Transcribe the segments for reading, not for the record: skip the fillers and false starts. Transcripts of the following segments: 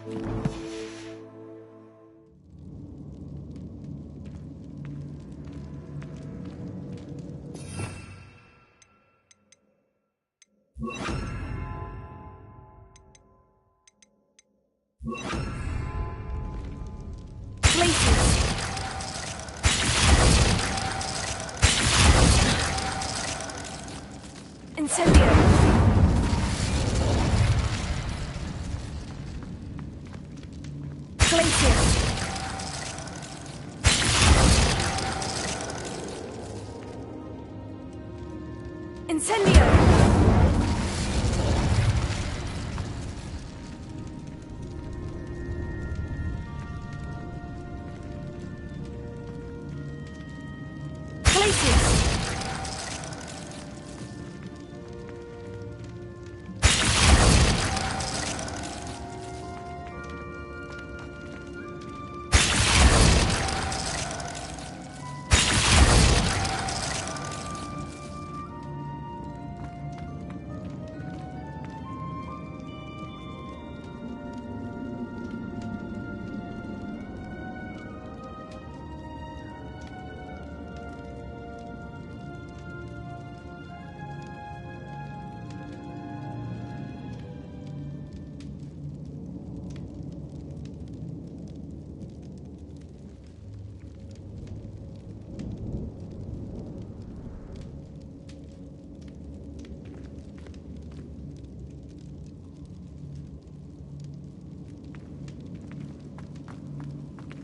Incendio! Glacius! Incendio! Glacius!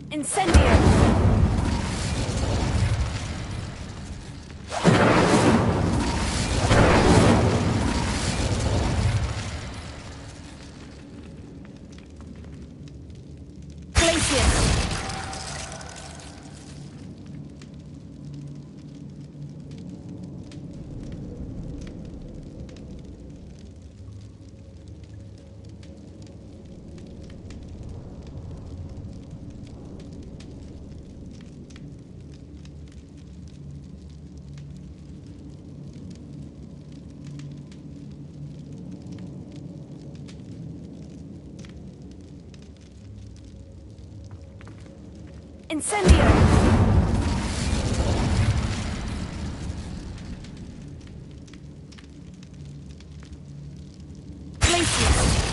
Incendio! Glacius! Incendio! Glacius!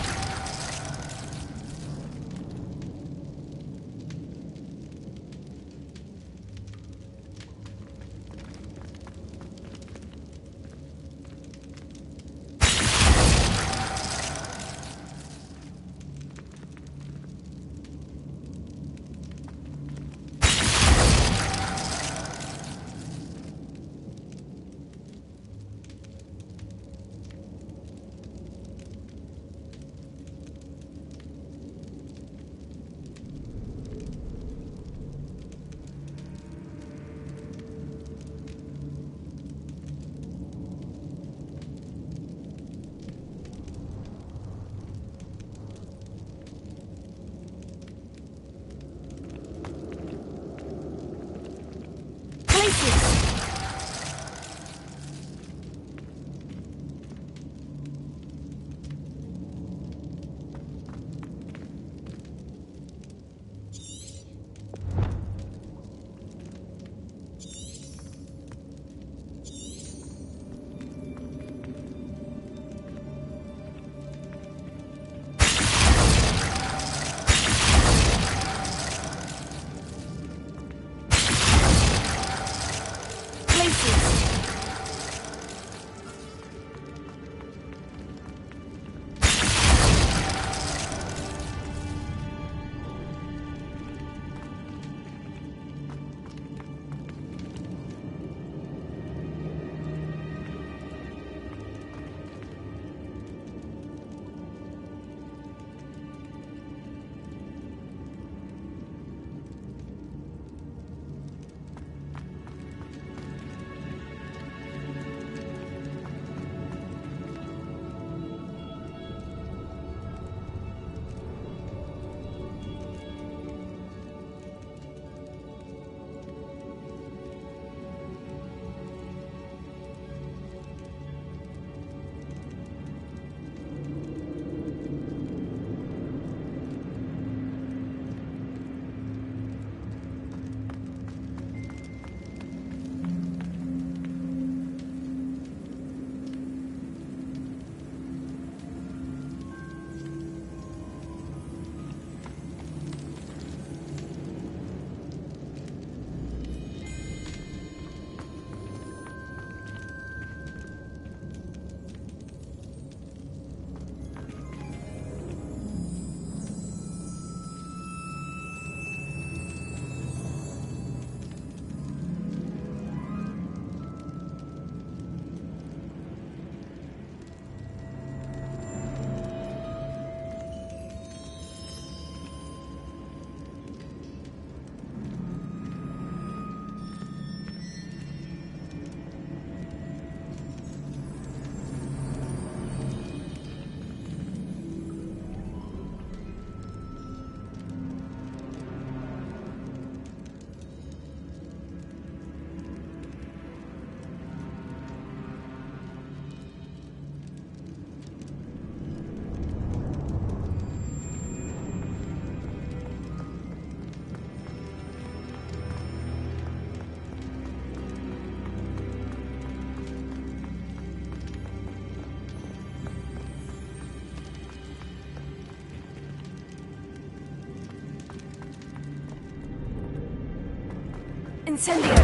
Incendio!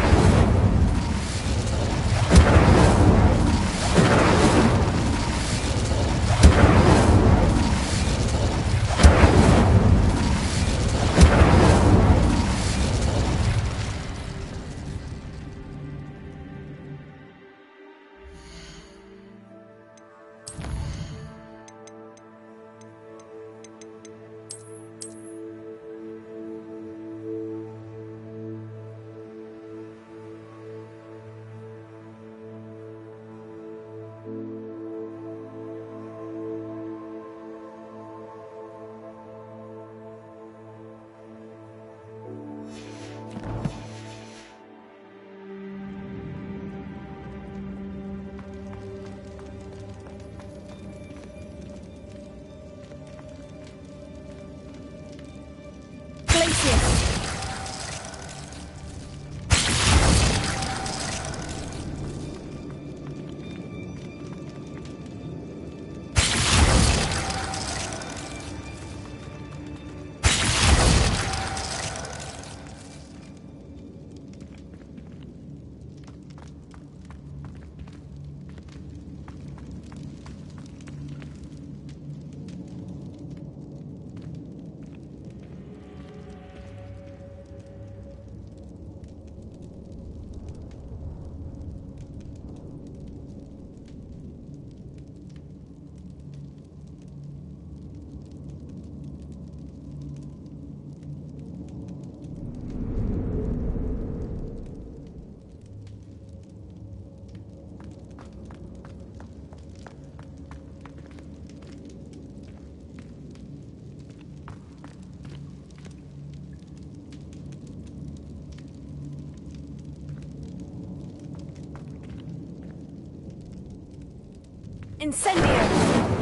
Incendio!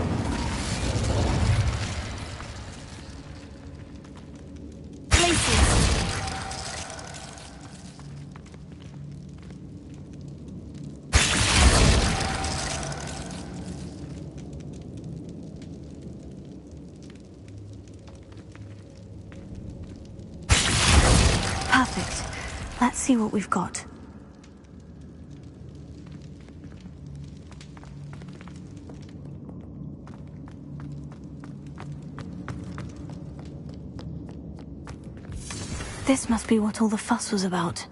Places! Perfect. Let's see what we've got. This must be what all the fuss was about.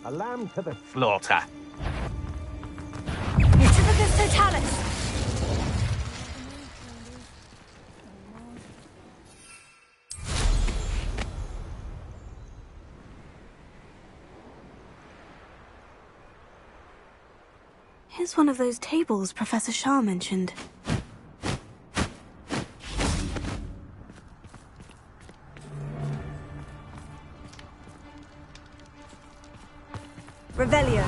A lamb to the slaughter. Hippogriff totalis! Here's one of those tables Professor Shah mentioned. Revelio.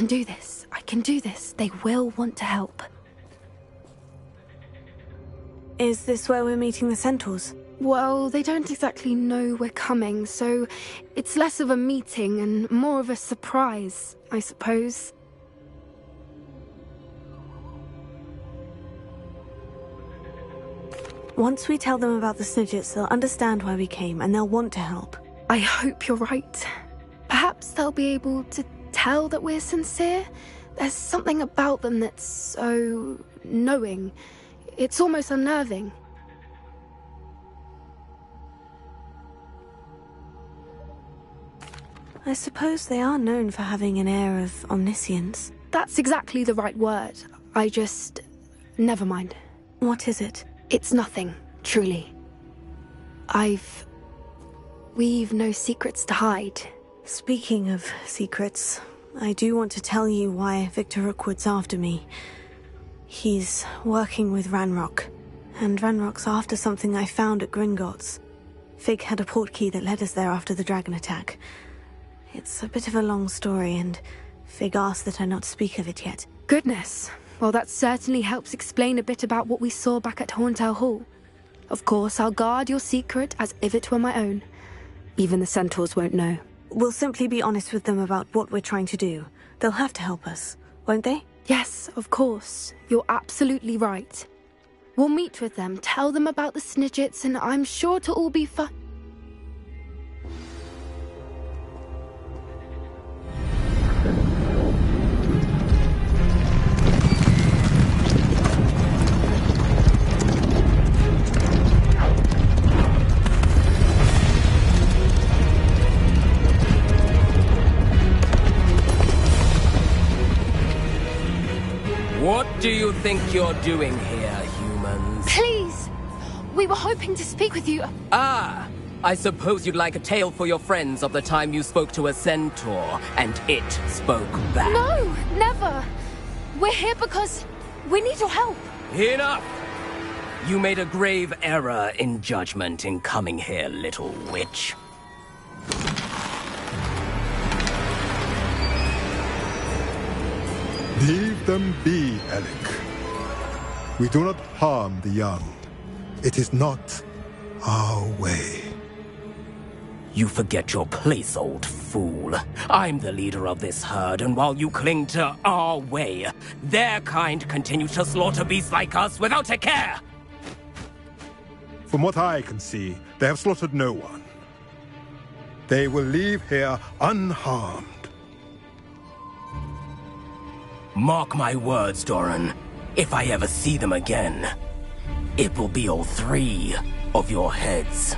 can do this. I can do this. They will want to help. Is this where we're meeting the centaurs? Well, they don't exactly know we're coming, so it's less of a meeting and more of a surprise, I suppose. Once we tell them about the Snidgets, they'll understand why we came and they'll want to help. I hope you're right. Perhaps they'll be able to tell that we're sincere. There's something about them that's so knowing. It's almost unnerving. I suppose they are known for having an air of omniscience. That's exactly the right word. Never mind. What is it? It's nothing, truly. We've no secrets to hide. Speaking of secrets, I do want to tell you why Victor Rookwood's after me. He's working with Ranrock, and Ranrock's after something I found at Gringotts. Fig had a portkey that led us there after the dragon attack. It's a bit of a long story, and Fig asked that I not speak of it yet. Goodness. Well, that certainly helps explain a bit about what we saw back at Horntail Hall. Of course, I'll guard your secret as if it were my own. Even the centaurs won't know. We'll simply be honest with them about what we're trying to do. They'll have to help us, won't they? Yes, of course. You're absolutely right. We'll meet with them, tell them about the Snidgets, and I'm sure it'll all be fun. What do you think you're doing here, humans? Please! We were hoping to speak with you. Ah! I suppose you'd like a tale for your friends of the time you spoke to a centaur, and it spoke back. No, never! We're here because we need your help. Enough! You made a grave error in judgment in coming here, little witch. Leave them be, Alec. We do not harm the young. It is not our way. You forget your place, old fool. I'm the leader of this herd, and while you cling to our way, their kind continue to slaughter beasts like us without a care! From what I can see, they have slaughtered no one. They will leave here unharmed. Mark my words, Doran. If I ever see them again, it will be all 3 of your heads.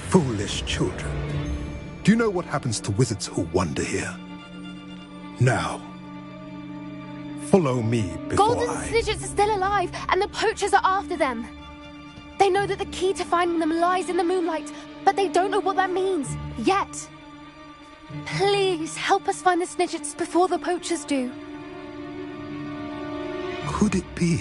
Foolish children. Do you know what happens to wizards who wander here? Now, follow me before Golden Snidgets are still alive, and the poachers are after them. They know that the key to finding them lies in the moonlight, but they don't know what that means, yet. Please, help us find the Snidgets before the poachers do. Could it be?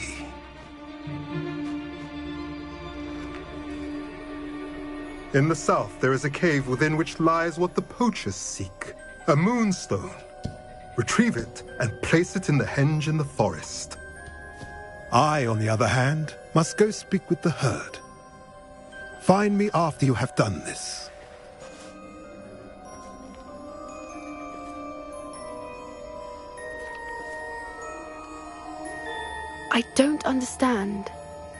In the south, there is a cave within which lies what the poachers seek. A moonstone. Retrieve it and place it in the henge in the forest. I, on the other hand, must go speak with the herd. Find me after you have done this. I don't understand.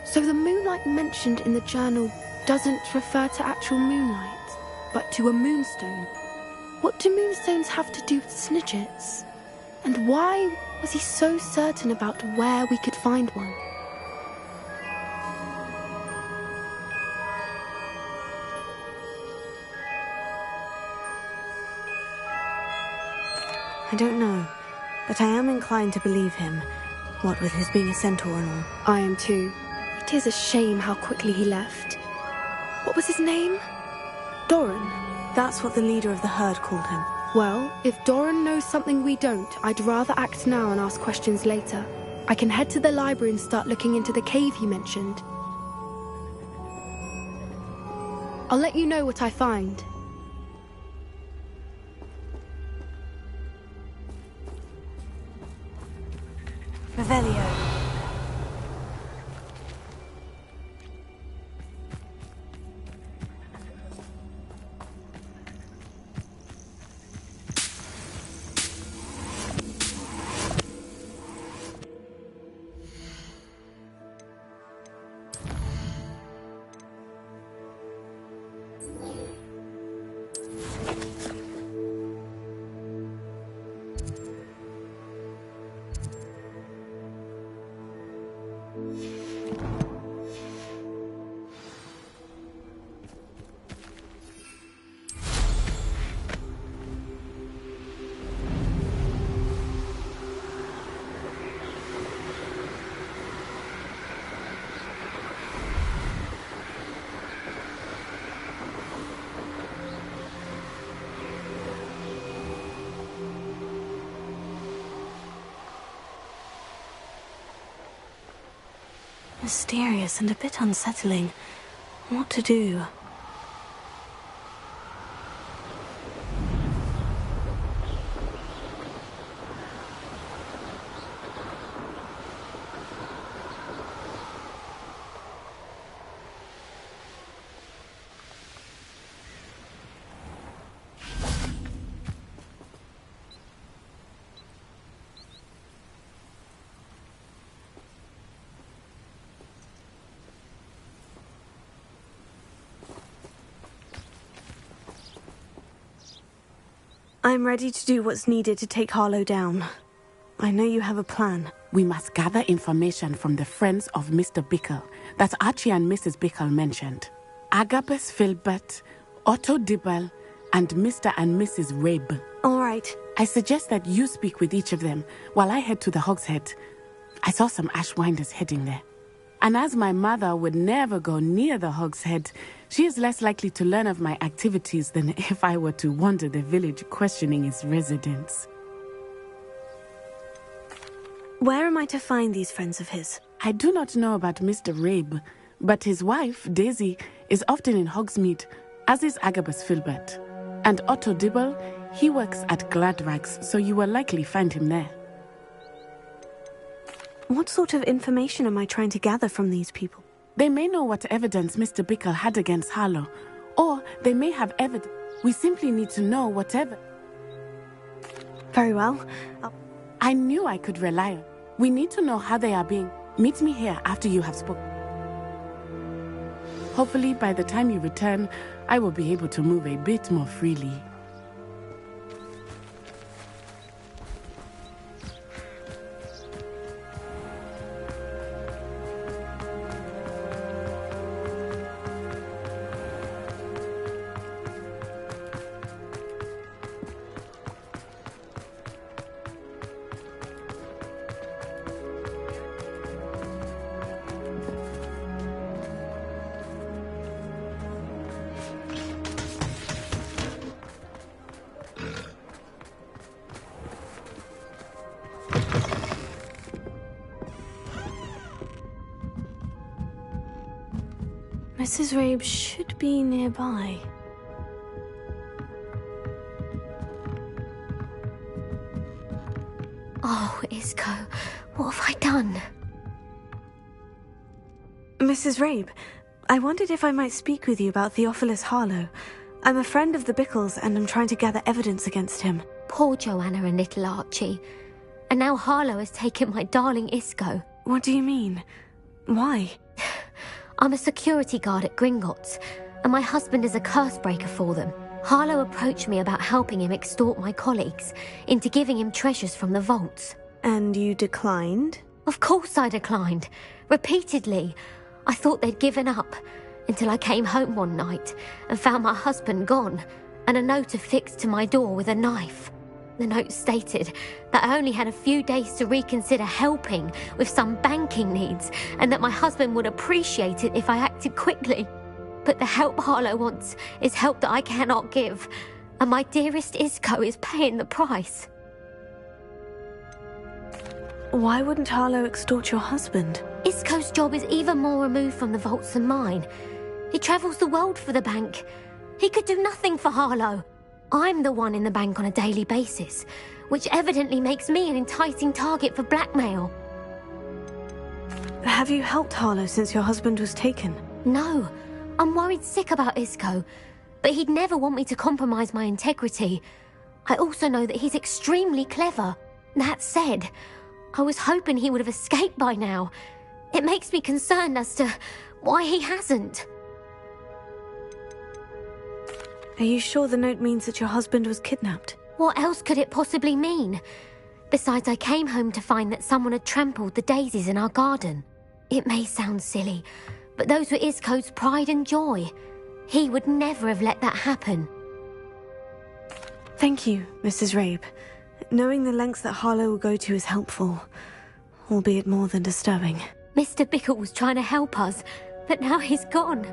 So the moonlight mentioned in the journal doesn't refer to actual moonlight, but to a moonstone. What do moonstones have to do with Snidgets? And why was he so certain about where we could find one? I don't know, but I am inclined to believe him, what with his being a centaur and all. I am too. It is a shame how quickly he left. What was his name? Doran. That's what the leader of the herd called him. Well, if Doran knows something we don't, I'd rather act now and ask questions later. I can head to the library and start looking into the cave you mentioned. I'll let you know what I find. Revelio. Mysterious and a bit unsettling. What to do? I'm ready to do what's needed to take Harlow down. I know you have a plan. We must gather information from the friends of Mr. Bickle that Archie and Mrs. Bickle mentioned. Agabus Filbert, Otto Dibble, and Mr. and Mrs. Rabe. All right. I suggest that you speak with each of them while I head to the Hogshead. I saw some Ashwinders heading there. And as my mother would never go near the Hogshead, she is less likely to learn of my activities than if I were to wander the village questioning its residents. Where am I to find these friends of his? I do not know about Mr. Rabe, but his wife, Daisy, is often in Hogsmeade, as is Agabus Filbert. And Otto Dibble, he works at Gladrags, so you will likely find him there. What sort of information am I trying to gather from these people? They may know what evidence Mr. Bickle had against Harlow, or they may have evidence. We simply need to know whatever. Very well. I knew I could rely on. We need to know how they are being. Meet me here after you have spoken. Hopefully, by the time you return, I will be able to move a bit more freely. Mrs. Rabe should be nearby. Oh, Isco, what have I done? Mrs. Rabe, I wondered if I might speak with you about Theophilus Harlow. I'm a friend of the Bickles and I'm trying to gather evidence against him. Poor Joanna and little Archie. And now Harlow has taken my darling Isco. What do you mean? Why? I'm a security guard at Gringotts, and my husband is a curse breaker for them. Harlow approached me about helping him extort my colleagues into giving him treasures from the vaults. And you declined? Of course I declined. Repeatedly. I thought they'd given up, until I came home one night and found my husband gone, and a note affixed to my door with a knife. The note stated that I only had a few days to reconsider helping with some banking needs, and that my husband would appreciate it if I acted quickly. But the help Harlow wants is help that I cannot give, and my dearest Isco is paying the price. Why wouldn't Harlow extort your husband? Isco's job is even more removed from the vaults than mine. He travels the world for the bank. He could do nothing for Harlow. I'm the one in the bank on a daily basis, which evidently makes me an enticing target for blackmail. Have you helped Harlow since your husband was taken? No, I'm worried sick about Isco, but he'd never want me to compromise my integrity. I also know that he's extremely clever. That said, I was hoping he would have escaped by now. It makes me concerned as to why he hasn't. Are you sure the note means that your husband was kidnapped? What else could it possibly mean? Besides, I came home to find that someone had trampled the daisies in our garden. It may sound silly, but those were Isco's pride and joy. He would never have let that happen. Thank you, Mrs. Rabe. Knowing the lengths that Harlow will go to is helpful, albeit more than disturbing. Mr. Bickle was trying to help us, but now he's gone.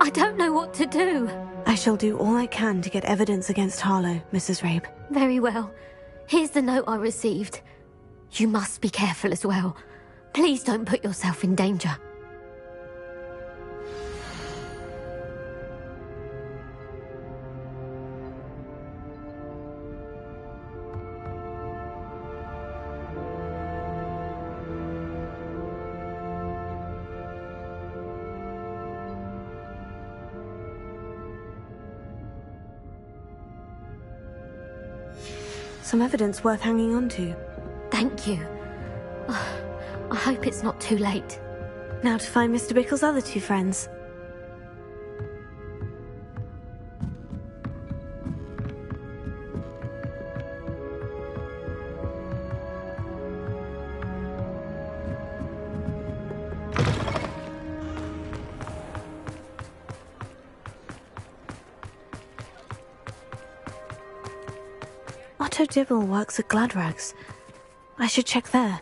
I don't know what to do. I shall do all I can to get evidence against Harlow, Mrs. Rabe. Very well. Here's the note I received. You must be careful as well. Please don't put yourself in danger. Some evidence worth hanging on to. Thank you. I hope it's not too late. Now to find Mr. Bickle's other two friends. Otto Dibble works at Gladrags. I should check there.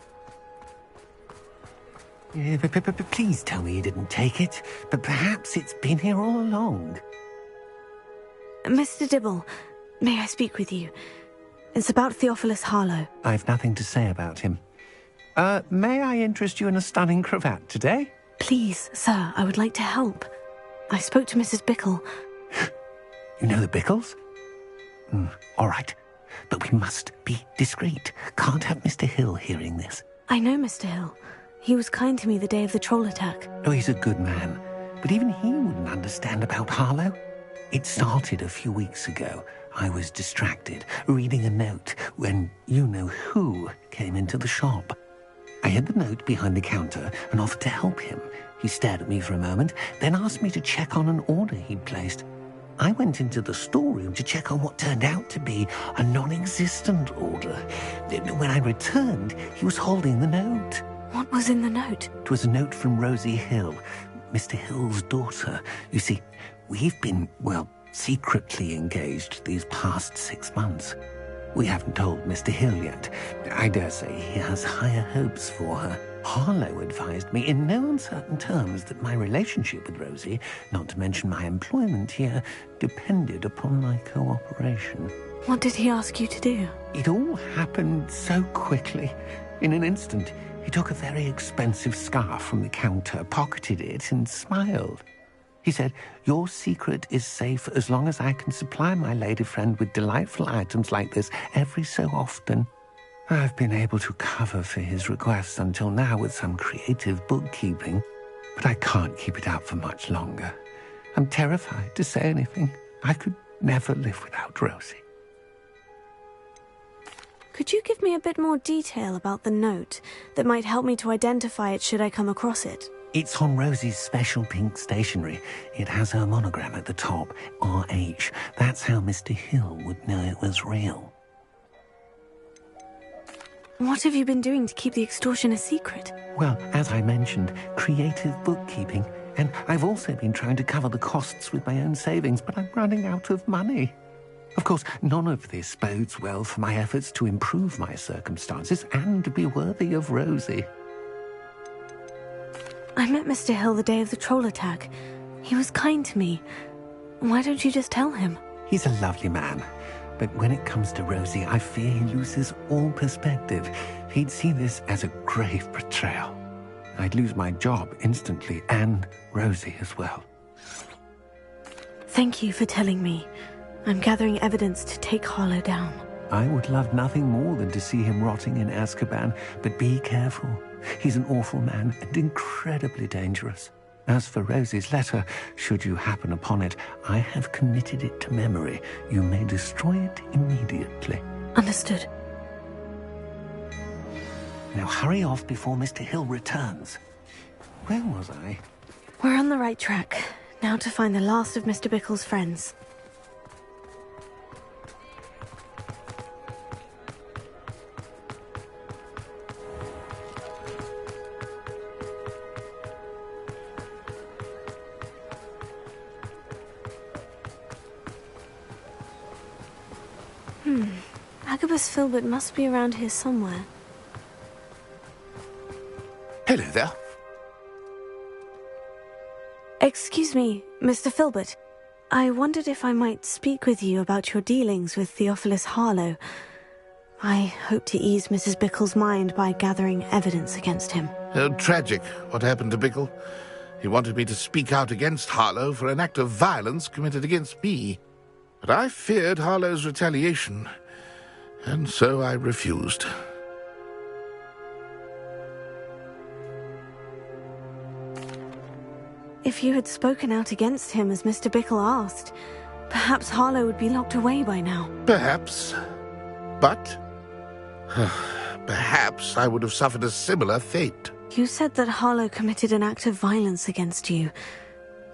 Please tell me you didn't take it, but perhaps it's been here all along. Mr. Dibble, may I speak with you? It's about Theophilus Harlow. I've nothing to say about him. May I interest you in a stunning cravat today? Please, sir, I would like to help. I spoke to Mrs. Bickle. You know the Bickles? All right. But we must be discreet. Can't have Mr. Hill hearing this. I know Mr. Hill. He was kind to me the day of the troll attack. Oh, he's a good man. But even he wouldn't understand about Harlow. It started a few weeks ago. I was distracted, reading a note, when you-know-who came into the shop. I hid the note behind the counter and offered to help him. He stared at me for a moment, then asked me to check on an order he'd placed. I went into the storeroom to check on what turned out to be a non-existent order. When I returned, he was holding the note. What was in the note? It was a note from Rosie Hill, Mr. Hill's daughter. You see, we've been, secretly engaged these past 6 months. We haven't told Mr. Hill yet. I dare say he has higher hopes for her. Harlow advised me in no uncertain terms that my relationship with Rosie, not to mention my employment here, depended upon my cooperation. What did he ask you to do? It all happened so quickly. In an instant, he took a very expensive scarf from the counter, pocketed it, and smiled. He said, "Your secret is safe as long as I can supply my lady friend with delightful items like this every so often." I've been able to cover for his requests until now with some creative bookkeeping, but I can't keep it up for much longer. I'm terrified to say anything. I could never live without Rosie. Could you give me a bit more detail about the note that might help me to identify it should I come across it? It's on Rosie's special pink stationery. It has her monogram at the top, RH. That's how Mr. Hill would know it was real. What have you been doing to keep the extortion a secret? Well, as I mentioned, creative bookkeeping. And I've also been trying to cover the costs with my own savings, but I'm running out of money. Of course, none of this bodes well for my efforts to improve my circumstances and to be worthy of Rosie. I met Mr. Hill the day of the troll attack. He was kind to me. Why don't you just tell him? He's a lovely man. But when it comes to Rosie, I fear he loses all perspective. He'd see this as a grave betrayal. I'd lose my job instantly, and Rosie as well. Thank you for telling me. I'm gathering evidence to take Harlow down. I would love nothing more than to see him rotting in Azkaban, but be careful. He's an awful man and incredibly dangerous. As for Rosie's letter, should you happen upon it, I have committed it to memory. You may destroy it immediately. Understood. Now hurry off before Mr. Hill returns. Where was I? We're on the right track. Now to find the last of Mr. Bickle's friends. Agabus Filbert must be around here somewhere. Hello there. Excuse me, Mr. Filbert. I wondered if I might speak with you about your dealings with Theophilus Harlow. I hope to ease Mrs. Bickle's mind by gathering evidence against him. Oh, tragic, what happened to Bickle. He wanted me to speak out against Harlow for an act of violence committed against me. But I feared Harlow's retaliation, and so I refused. If you had spoken out against him as Mr. Bickle asked, perhaps Harlow would be locked away by now. Perhaps. But perhaps I would have suffered a similar fate. You said that Harlow committed an act of violence against you.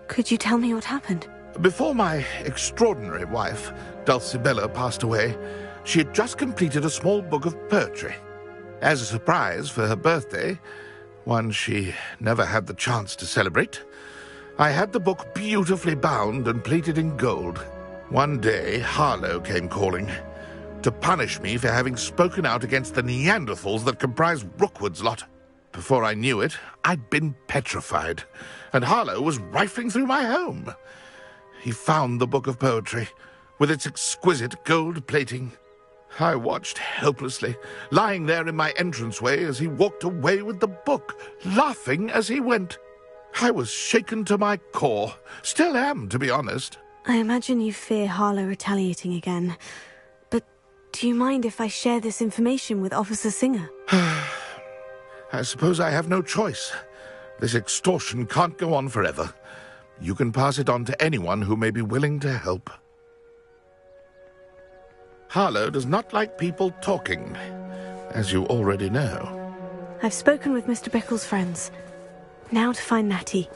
Could you tell me what happened? Before my extraordinary wife, Dulcibella, passed away, she had just completed a small book of poetry. As a surprise for her birthday, one she never had the chance to celebrate, I had the book beautifully bound and plated in gold. One day, Harlow came calling to punish me for having spoken out against the Neanderthals that comprise Rookwood's lot. Before I knew it, I'd been petrified, and Harlow was rifling through my home. He found the book of poetry, with its exquisite gold plating. I watched helplessly, lying there in my entranceway as he walked away with the book, laughing as he went. I was shaken to my core. Still am, to be honest. I imagine you fear Harlow retaliating again. But do you mind if I share this information with Officer Singer? I suppose I have no choice. This extortion can't go on forever. You can pass it on to anyone who may be willing to help. Harlow does not like people talking, as you already know. I've spoken with Mr. Bickle's friends. Now to find Natty.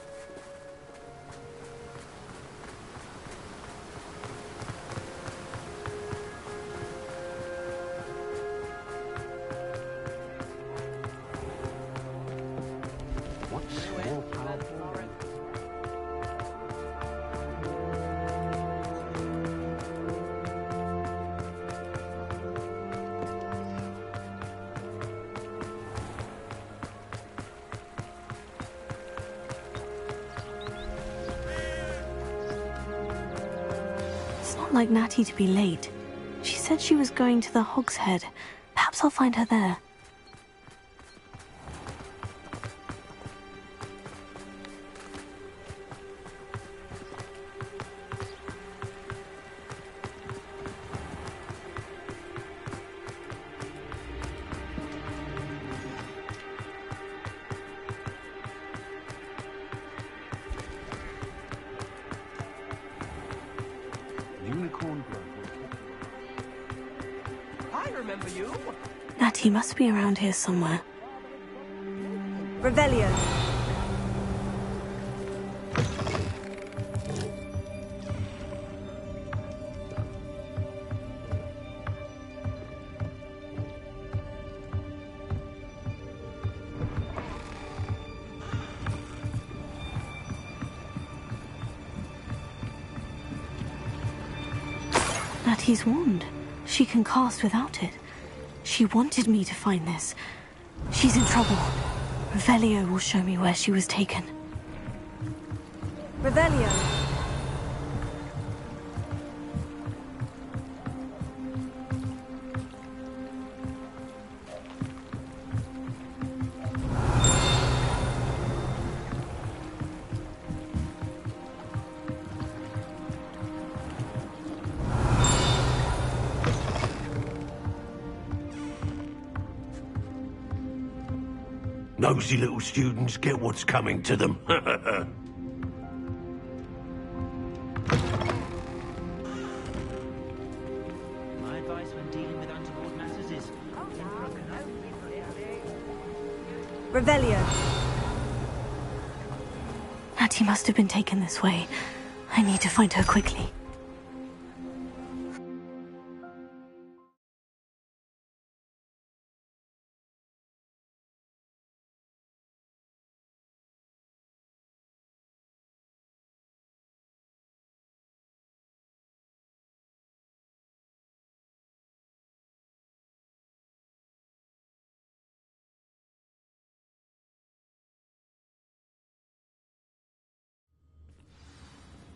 Like Natty to be late. She said she was going to the Hog's Head. Perhaps I'll find her there. Natty must be around here somewhere. Revelio. Natty's wand. She can cast without it. She wanted me to find this. She's in trouble. Revelio will show me where she was taken. Revelio! Nosy little students get what's coming to them. My advice when dealing with untoward matters is... Revelio. Natty must have been taken this way. I need to find her quickly.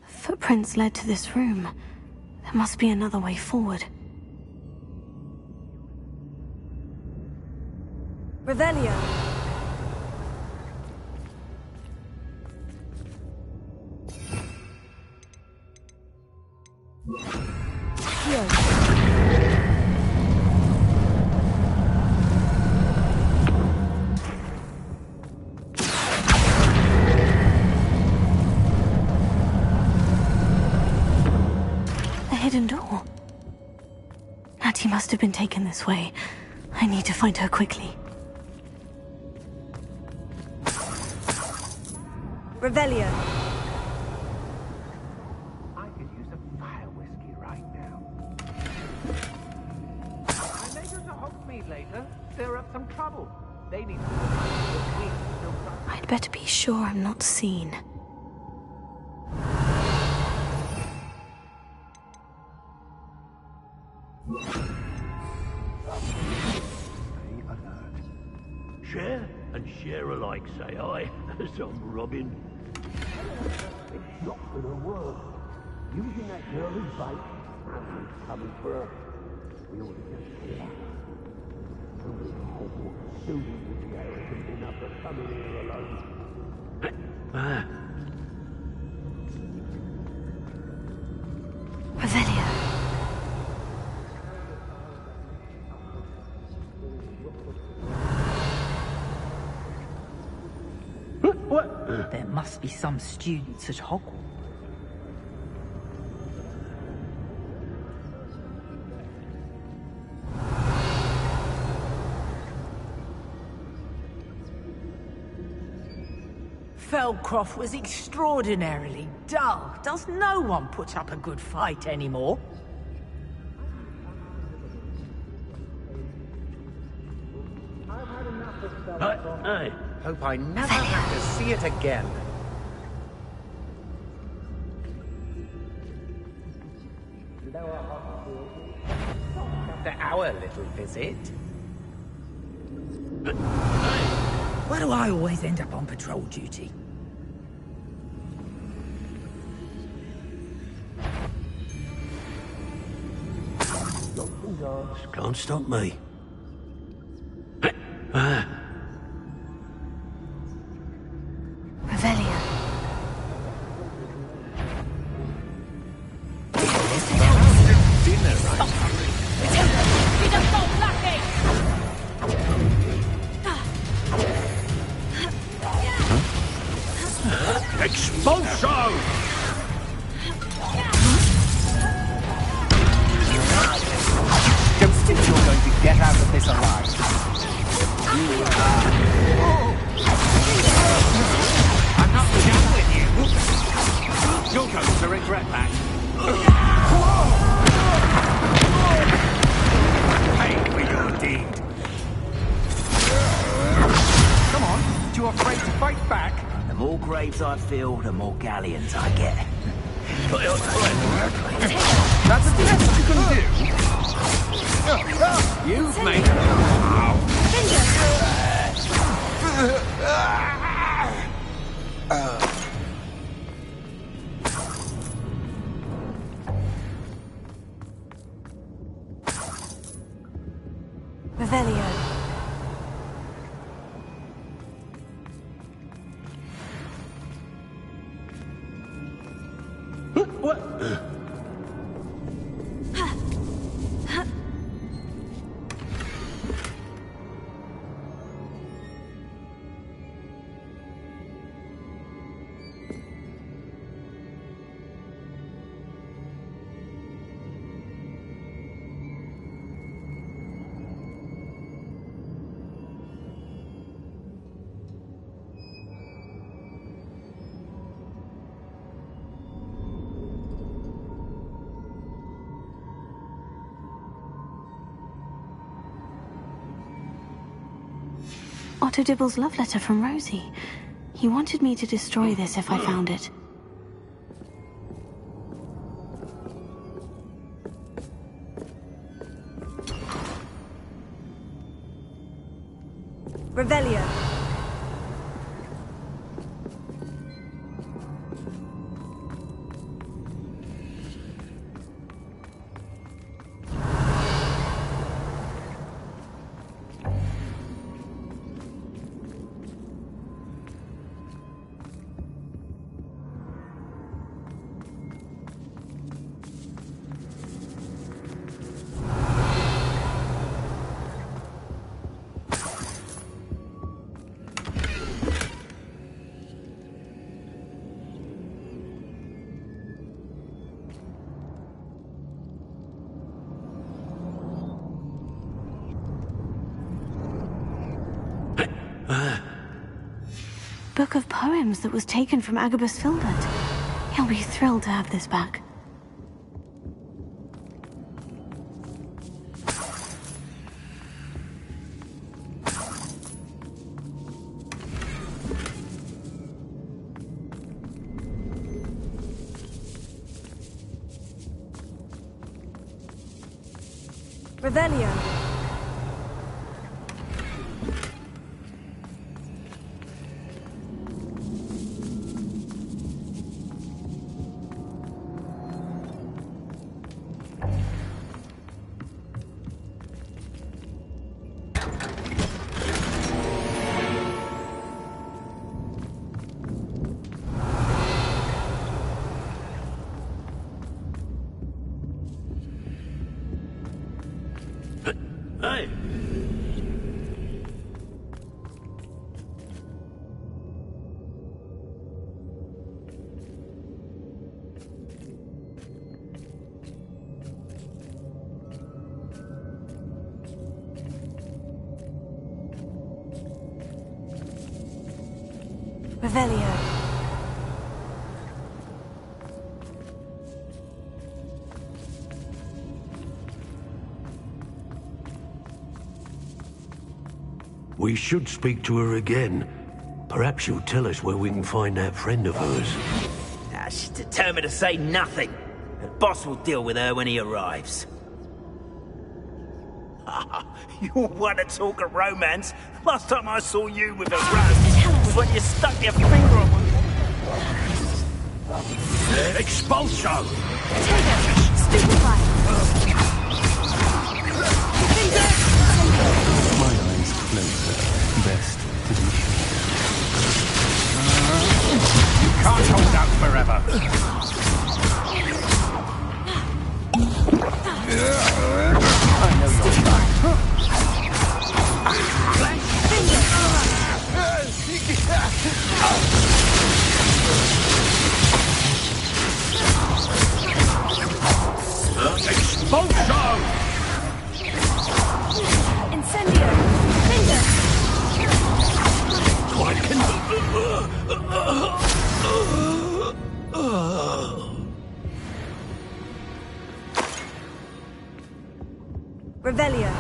Footprints led to this room. There must be another way forward. Revelio. Hidden door. Natty must have been taken this way. I need to find her quickly. Revelio. I could use a fire whiskey right now. I may go to Hogsmeade later. Stir up some trouble. They need to... I'd better be sure I'm not seen. Share and share alike, say I, as I'm Robin. It's not gonna work. Using that girl as bait, Hamlet's coming for her. We ought to just kill her. Only the Hogwarts student would be arrogant enough to come in here alone. Revelio. What? There must be some students at Hogwarts. Feldcroft was extraordinarily dull. Does no one put up a good fight anymore? Hey. Hope I never have to see it again. After our little visit. Why do I always end up on patrol duty? Can't stop me. Revelio. Dinner, right? Expulso! Don't think you're going to get out of this alive. I'm not done with you. You're going to regret that. Pay for your deed. Come on, you afraid to fight back? The more graves I fill, the more galleons I get. That's the best you can do. You've made Revelio. What? Otto Dibble's love letter from Rosie. He wanted me to destroy this if I found it. Revelio. Book of poems that was taken from Agabus Filbert. He'll be thrilled to have this back. Revelio. Hey! Revelio. We should speak to her again. Perhaps she'll tell us where we can find that friend of hers. She's determined to say nothing. The boss will deal with her when he arrives. You want to talk of romance? Last time I saw you with a rose was when you stuck your finger on one. Expulso! Stupefy! My eyes closer. Best to be sure. You can't hold out forever. I know you're trying. Expulso! Incendio! Finger! Revelio.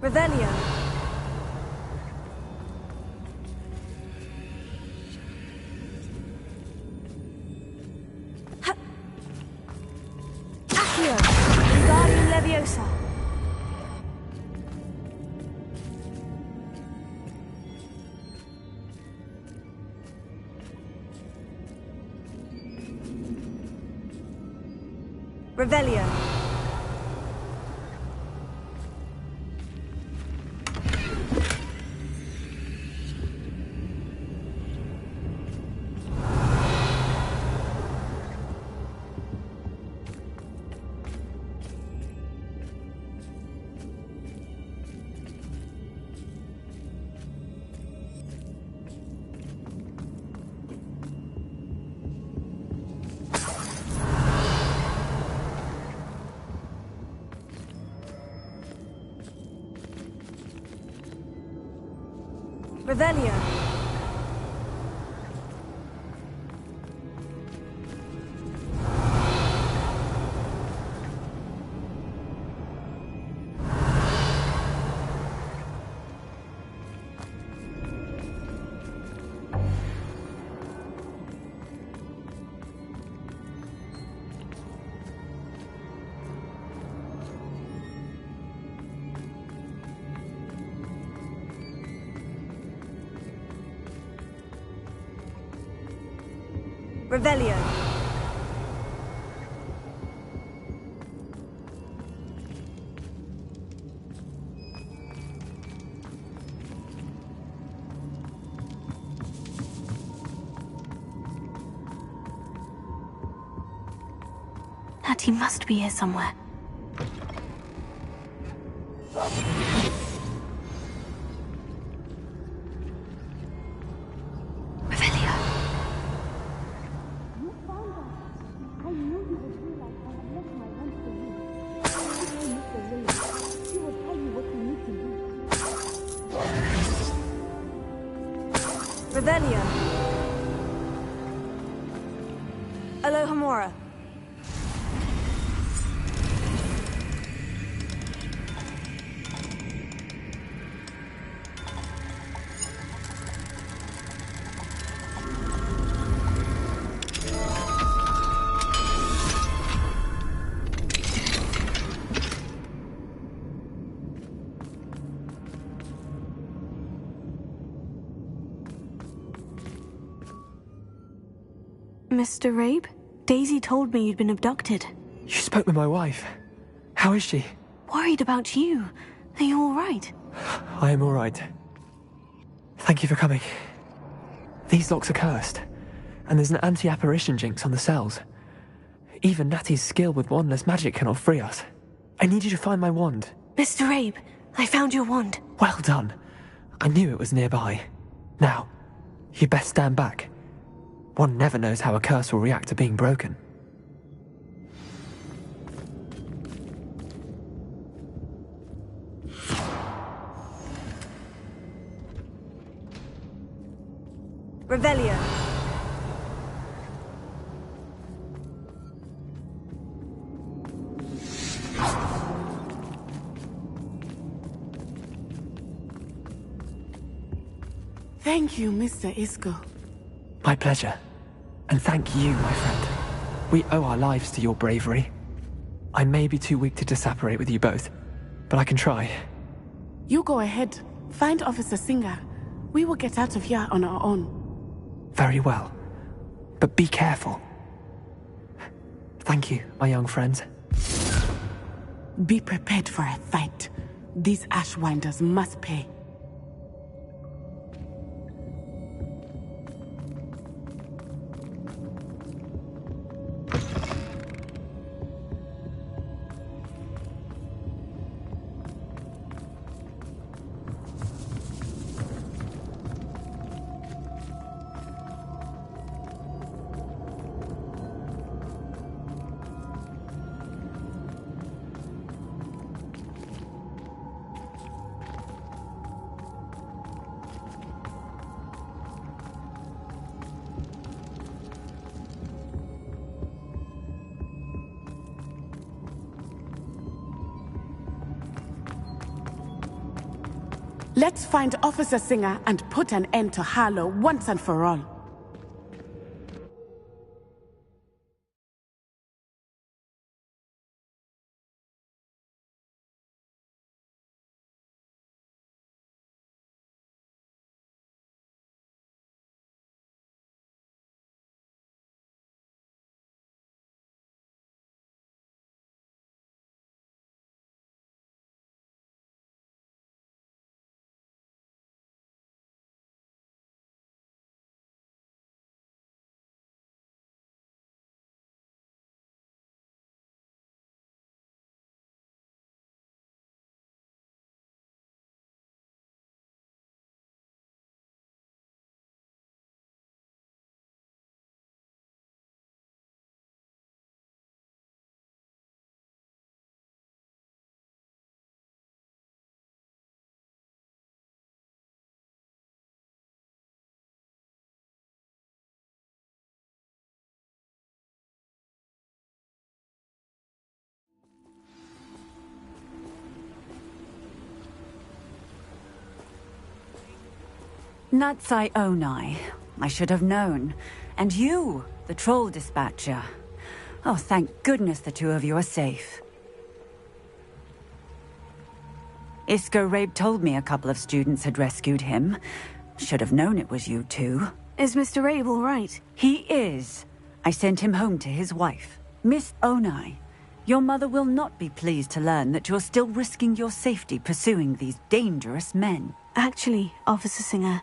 Revelio. Accio. Wingardium Leviosa. Revelio. Revelio. Revelio. Natty must be here somewhere. Revelio. Alohomora. Mr. Rabe? Daisy told me you'd been abducted. You spoke with my wife. How is she? Worried about you. Are you all right? I am all right. Thank you for coming. These locks are cursed, and there's an anti-apparition jinx on the cells. Even Natty's skill with wandless magic cannot free us. I need you to find my wand. Mr. Rabe, I found your wand. Well done. I knew it was nearby. Now, you best stand back. One never knows how a curse will react to being broken. Revelio. Thank you, Mr. Isco. My pleasure. And thank you, my friend. We owe our lives to your bravery. I may be too weak to disapparate with you both, but I can try. You go ahead. Find Officer Singer. We will get out of here on our own. Very well. But be careful. Thank you, my young friends. Be prepared for a fight. These Ashwinders must pay. Let's find Officer Singer and put an end to Harlow once and for all. Natsai Onai. I should have known. And you, the troll dispatcher. Oh, thank goodness the two of you are safe. Isco Rabe told me a couple of students had rescued him. Should have known it was you two. Is Mr. Rabe all right? He is. I sent him home to his wife. Miss Onai, your mother will not be pleased to learn that you're still risking your safety pursuing these dangerous men. Actually, Officer Singer,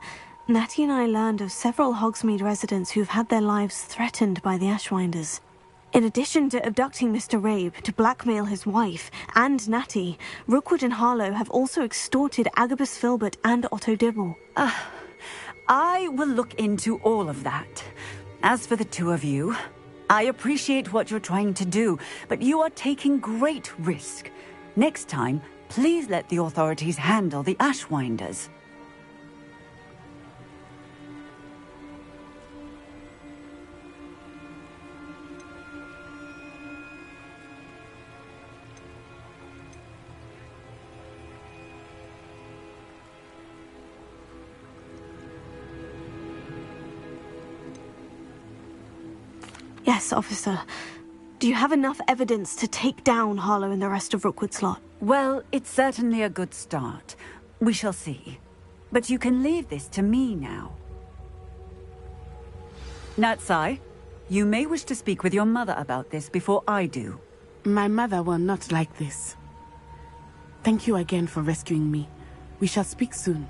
Natty and I learned of several Hogsmeade residents who've had their lives threatened by the Ashwinders. In addition to abducting Mr. Rabe to blackmail his wife and Natty, Rookwood and Harlow have also extorted Agabus Filbert and Otto Dibble. I will look into all of that. As for the two of you, I appreciate what you're trying to do, but you are taking great risk. Next time, please let the authorities handle the Ashwinders. Yes, officer. Do you have enough evidence to take down Harlow and the rest of Rookwood's lot? Well, it's certainly a good start. We shall see. But you can leave this to me now. Natsai, you may wish to speak with your mother about this before I do. My mother will not like this. Thank you again for rescuing me. We shall speak soon.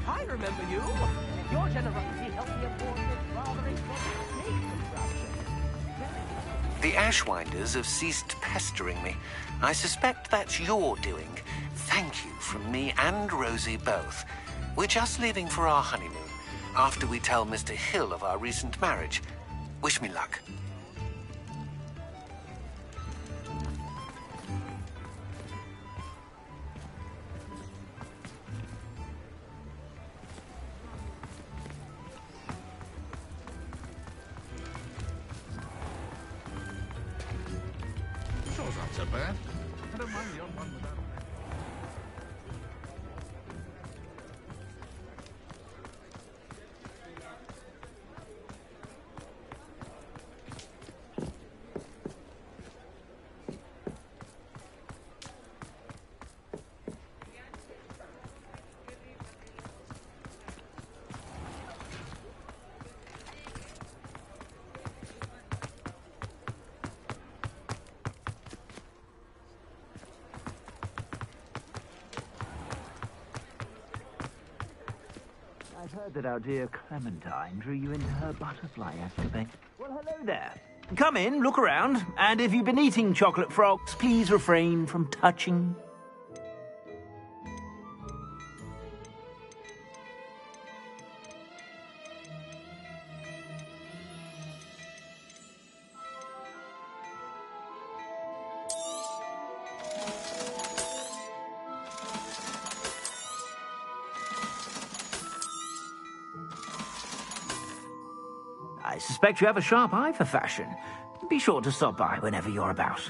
I remember you. Your generosity helped me afford this rather expensive snake contraption. The Ashwinders have ceased pestering me. I suspect that's your doing. Thank you from me and Rosie both. We're just leaving for our honeymoon, after we tell Mr. Hill of our recent marriage. Wish me luck. Shore's not so bad. I don't mind the odd one without. I've heard that our dear Clementine drew you into her butterfly escapade. Well, hello there. Come in, look around, and if you've been eating chocolate frogs, please refrain from touching. I suspect you have a sharp eye for fashion. Be sure to stop by whenever you're about.